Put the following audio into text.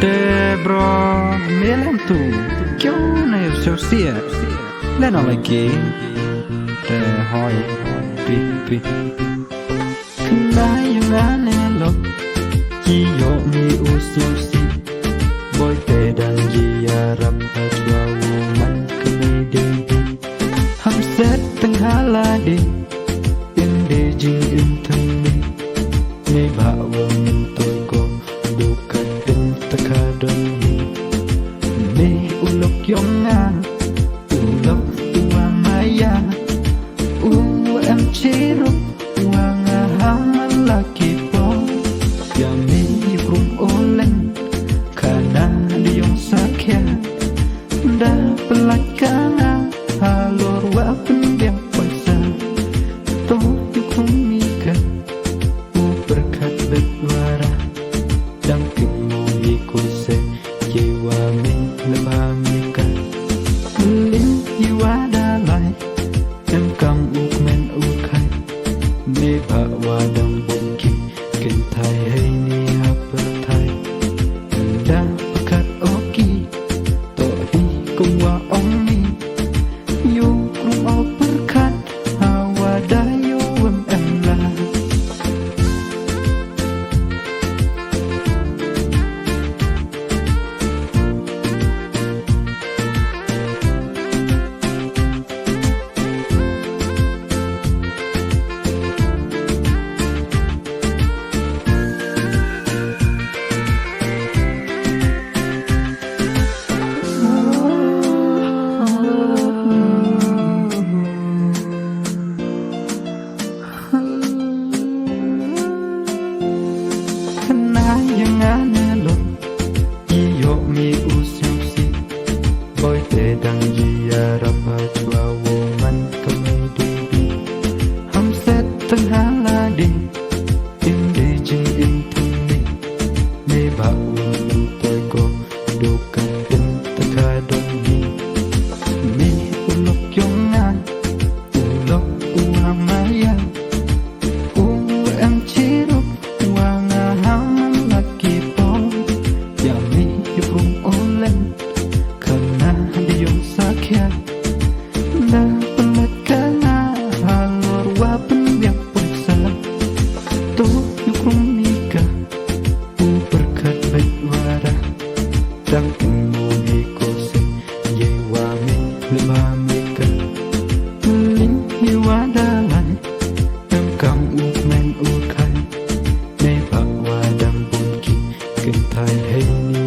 Bro, me lento que eu nem o seu Lena lagi te hoi pi Kena yang aneh lo Jiyo mi ususi Boy te dan jiarap Hajwa woman kemededi Hamset tenghaladi Inde jing intemi Me bawa mentogo Duka den tekadoni Me ulok yongan Ulok tua maya em chiruk Wanga haman laki po Yami rum olen Kana diyong sakya Da pelakana Halor wapun biang puasa To yukrum mika Berkat bedwara Dang kimu ikuse Jiwa mi lemah mika Lin jiwa dalai Em kam uk men ukai Me bawa dang bongki Kentai hai ni hapertai Da pekat oki Tohi kumwa ongi Yu krum o perkat Hawa dayo em lah Yang aneh lo Iyo mi ususi Boy te dang jiarap Hajwa woman kemededi Hamset tenghaladi Inde jing intemi Me bawa mentogo Duka den tekadoni Me ulok yongan Ulok uamaya em chiruk Wanga haman laki po Yami yukrum olen Kana diyong sakya Da pelat kana Halor wapun biang puasa To yukrum nika Berkat bedwara Dang kimu ikose Yewa mi lemah mika Lin jiwa dalai Em kam uk men ukai Me bawa dang bongki Kentai hai ni